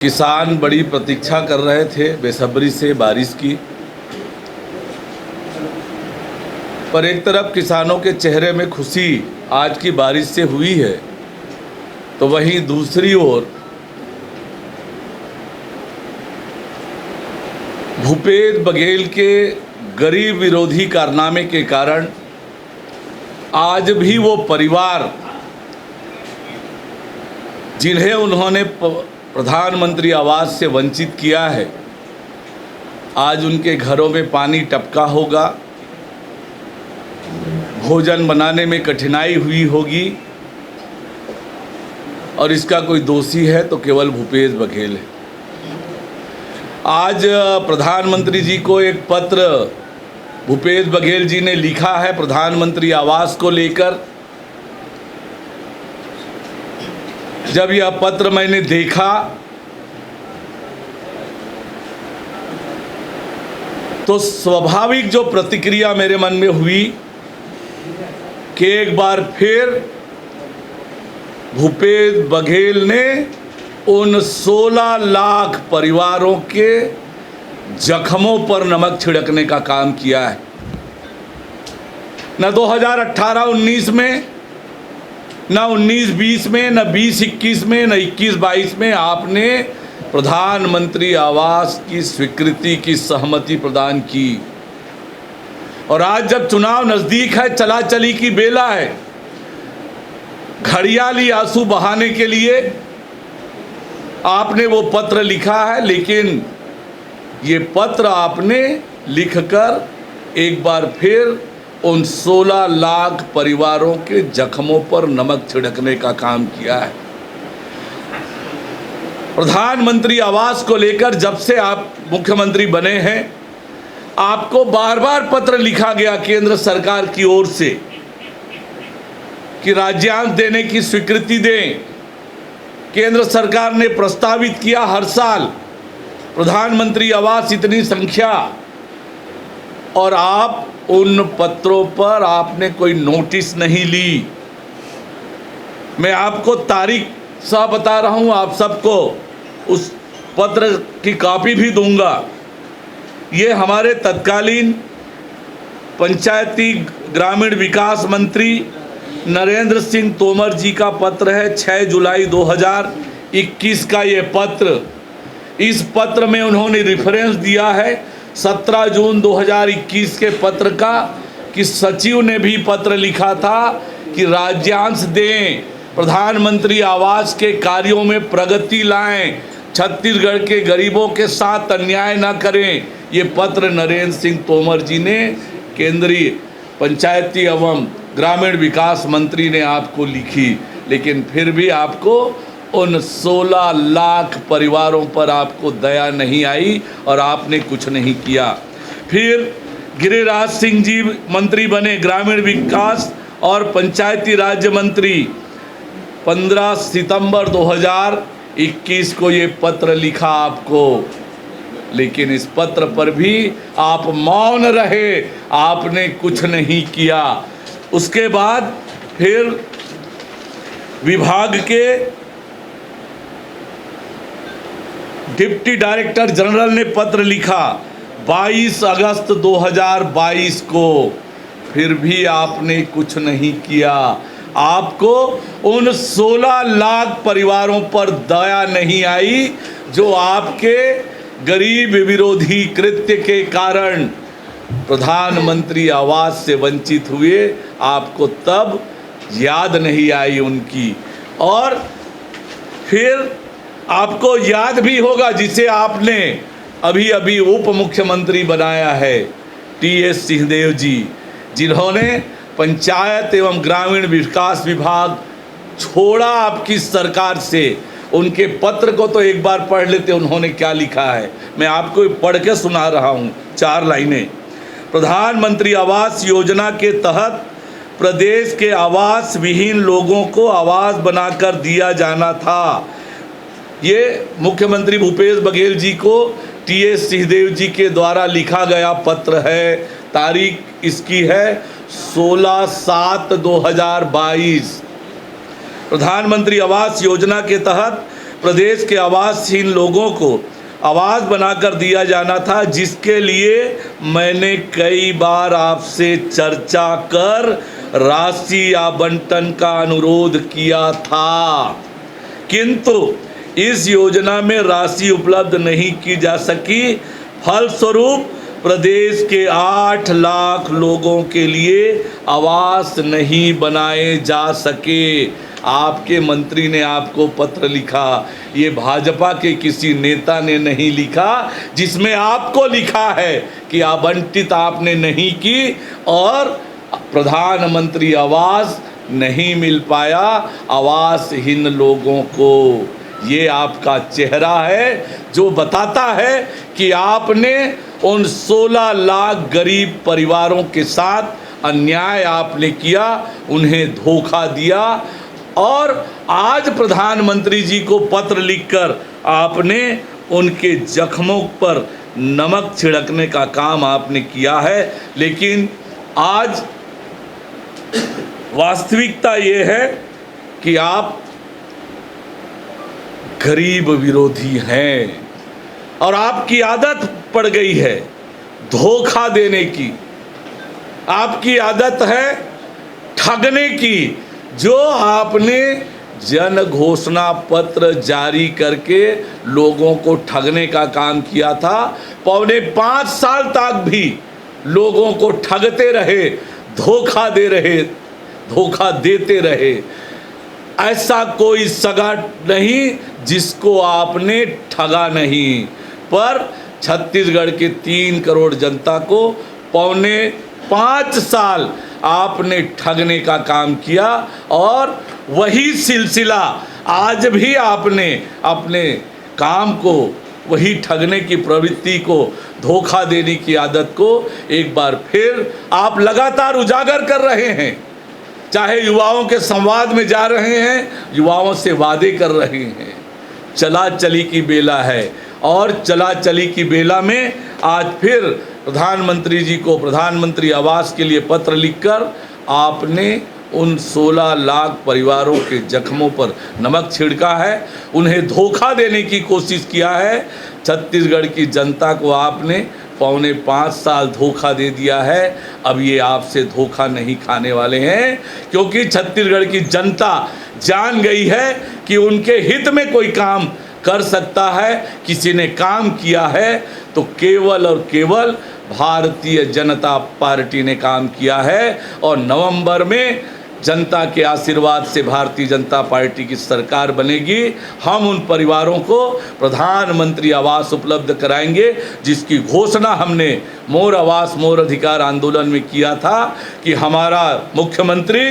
किसान बड़ी प्रतीक्षा कर रहे थे बेसब्री से बारिश की, पर एक तरफ किसानों के चेहरे में खुशी आज की बारिश से हुई है, तो वहीं दूसरी ओर भूपेश बघेल के गरीब विरोधी कारनामे के कारण आज भी वो परिवार जिन्हें उन्होंने प्रधानमंत्री आवास से वंचित किया है, आज उनके घरों में पानी टपका होगा, भोजन बनाने में कठिनाई हुई होगी, और इसका कोई दोषी है तो केवल भूपेश बघेल है। आज प्रधानमंत्री जी को एक पत्र भूपेश बघेल जी ने लिखा है प्रधानमंत्री आवास को लेकर। जब यह पत्र मैंने देखा तो स्वाभाविक जो प्रतिक्रिया मेरे मन में हुई कि एक बार फिर भूपेश बघेल ने उन 16 लाख परिवारों के जख्मों पर नमक छिड़कने का काम किया है। न 2018-19 में, न 19-20 में, न 20-21 में, न 21-22 में आपने प्रधानमंत्री आवास की स्वीकृति की सहमति प्रदान की। और आज जब चुनाव नज़दीक है, चला चली की बेला है, घड़ियाली आंसू बहाने के लिए आपने वो पत्र लिखा है, लेकिन ये पत्र आपने लिखकर एक बार फिर उन 16 लाख परिवारों के जख्मों पर नमक छिड़कने का काम किया है। प्रधानमंत्री आवास को लेकर जब से आप मुख्यमंत्री बने हैं, आपको बार बार पत्र लिखा गया केंद्र सरकार की ओर से कि राज्यांश देने की स्वीकृति दें। केंद्र सरकार ने प्रस्तावित किया हर साल प्रधानमंत्री आवास इतनी संख्या, और आप उन पत्रों पर आपने कोई नोटिस नहीं ली। मैं आपको तारीख सा बता रहा हूं, आप सबको उस पत्र की कॉपी भी दूंगा। ये हमारे तत्कालीन पंचायती ग्रामीण विकास मंत्री नरेंद्र सिंह तोमर जी का पत्र है, 6 जुलाई 2021 का ये पत्र। इस पत्र में उन्होंने रेफरेंस दिया है 17 जून 2021 के पत्र का, कि सचिव ने भी पत्र लिखा था कि राज्यांश दें, प्रधानमंत्री आवास के कार्यों में प्रगति लाएं, छत्तीसगढ़ के गरीबों के साथ अन्याय न करें। ये पत्र नरेंद्र सिंह तोमर जी ने केंद्रीय पंचायती एवं ग्रामीण विकास मंत्री ने आपको लिखी, लेकिन फिर भी आपको उन 16 लाख परिवारों पर आपको दया नहीं आई और आपने कुछ नहीं किया। फिर गिरिराज सिंह जी मंत्री बने, ग्रामीण विकास और पंचायती राज्य मंत्री। 15 सितंबर 2021 को ये पत्र लिखा आपको, लेकिन इस पत्र पर भी आप मौन रहे, आपने कुछ नहीं किया। उसके बाद फिर विभाग के डिप्टी डायरेक्टर जनरल ने पत्र लिखा 22 अगस्त 2022 को, फिर भी आपने कुछ नहीं किया। आपको उन 16 लाख परिवारों पर दया नहीं आई जो आपके गरीब विरोधी कृत्य के कारण प्रधानमंत्री आवास से वंचित हुए। आपको तब याद नहीं आई उनकी। और फिर आपको याद भी होगा जिसे आपने अभी अभी उप मुख्यमंत्री बनाया है, टीएस सिंहदेव जी, जिन्होंने पंचायत एवं ग्रामीण विकास विभाग छोड़ा आपकी सरकार से। उनके पत्र को तो एक बार पढ़ लेते, उन्होंने क्या लिखा है, मैं आपको पढ़ के सुना रहा हूँ 4 लाइनें। प्रधानमंत्री आवास योजना के तहत प्रदेश के आवास विहीन लोगों को आवास बनाकर दिया जाना था। ये मुख्यमंत्री भूपेश बघेल जी को टीएस सिंहदेव जी के द्वारा लिखा गया पत्र है। तारीख इसकी है 16/7/2022। प्रधानमंत्री आवास योजना के तहत प्रदेश के आवासहीन लोगों को आवास बनाकर दिया जाना था, जिसके लिए मैंने कई बार आपसे चर्चा कर राशि आवंटन का अनुरोध किया था, किंतु इस योजना में राशि उपलब्ध नहीं की जा सकी। फलस्वरूप प्रदेश के 8 लाख लोगों के लिए आवास नहीं बनाए जा सके। आपके मंत्री ने आपको पत्र लिखा, ये भाजपा के किसी नेता ने नहीं लिखा, जिसमें आपको लिखा है कि आवंटित आपने नहीं की और प्रधानमंत्री आवास नहीं मिल पाया आवासहीन लोगों को। ये आपका चेहरा है जो बताता है कि आपने उन 16 लाख गरीब परिवारों के साथ अन्याय आपने किया, उन्हें धोखा दिया और आज प्रधानमंत्री जी को पत्र लिखकर आपने उनके जख्मों पर नमक छिड़कने का काम आपने किया है। लेकिन आज वास्तविकता ये है कि आप गरीब विरोधी हैं और आपकी आदत पड़ गई है धोखा देने की, आपकी आदत है ठगने की। जो आपने जन घोषणा पत्र जारी करके लोगों को ठगने का काम किया था, 4.5 साल तक भी लोगों को ठगते रहे, धोखा देते रहे। ऐसा कोई सगा नहीं जिसको आपने ठगा नहीं, पर छत्तीसगढ़ के 3 करोड़ जनता को 4.5 साल आपने ठगने का काम किया और वही सिलसिला आज भी आपने अपने काम को, वही ठगने की प्रवृत्ति को, धोखा देने की आदत को एक बार फिर आप लगातार उजागर कर रहे हैं। चाहे युवाओं के संवाद में जा रहे हैं, युवाओं से वादे कर रहे हैं। चला चली की बेला है और चला चली की बेला में आज फिर प्रधानमंत्री जी को प्रधानमंत्री आवास के लिए पत्र लिखकर आपने उन 16 लाख परिवारों के जख्मों पर नमक छिड़का है, उन्हें धोखा देने की कोशिश किया है। छत्तीसगढ़ की जनता को आपने 4.5 साल धोखा दे दिया है। अब ये आपसे धोखा नहीं खाने वाले हैं, क्योंकि छत्तीसगढ़ की जनता जान गई है कि उनके हित में कोई काम कर सकता है, किसी ने काम किया है तो केवल और केवल भारतीय जनता पार्टी ने काम किया है। और नवंबर में जनता के आशीर्वाद से भारतीय जनता पार्टी की सरकार बनेगी। हम उन परिवारों को प्रधानमंत्री आवास उपलब्ध कराएंगे, जिसकी घोषणा हमने मोर आवास मोर अधिकार आंदोलन में किया था कि हमारा मुख्यमंत्री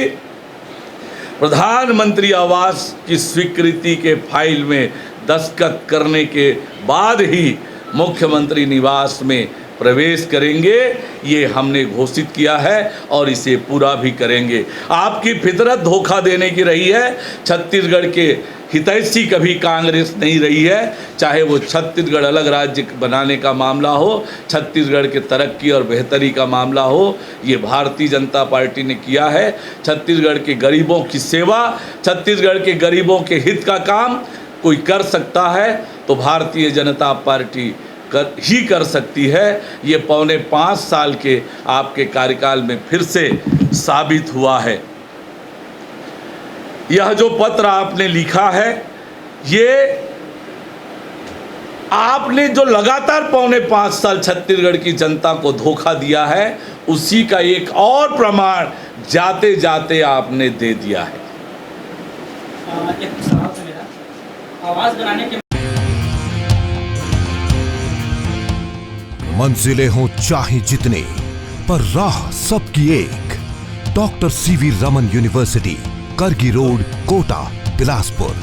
प्रधानमंत्री आवास की स्वीकृति के फाइल में दस्तखत करने के बाद ही मुख्यमंत्री निवास में प्रवेश करेंगे। ये हमने घोषित किया है और इसे पूरा भी करेंगे। आपकी फितरत धोखा देने की रही है। छत्तीसगढ़ के हितैषी कभी कांग्रेस नहीं रही है, चाहे वो छत्तीसगढ़ अलग राज्य बनाने का मामला हो, छत्तीसगढ़ के तरक्की और बेहतरी का मामला हो, ये भारतीय जनता पार्टी ने किया है। छत्तीसगढ़ के गरीबों की सेवा, छत्तीसगढ़ के गरीबों के हित का काम कोई कर सकता है तो भारतीय जनता पार्टी कर सकती है। ये 4.5 साल के आपके कार्यकाल में फिर से साबित हुआ है। यह जो पत्र आपने लिखा है, ये आपने जो लगातार 4.5 साल छत्तीसगढ़ की जनता को धोखा दिया है, उसी का एक और प्रमाण जाते जाते आपने दे दिया है। आवाज बनाने के मंजिलें हों चाहे जितने, पर राह सबकी एक। डॉक्टर सीवी रमन यूनिवर्सिटी, करगी रोड, कोटा, बिलासपुर।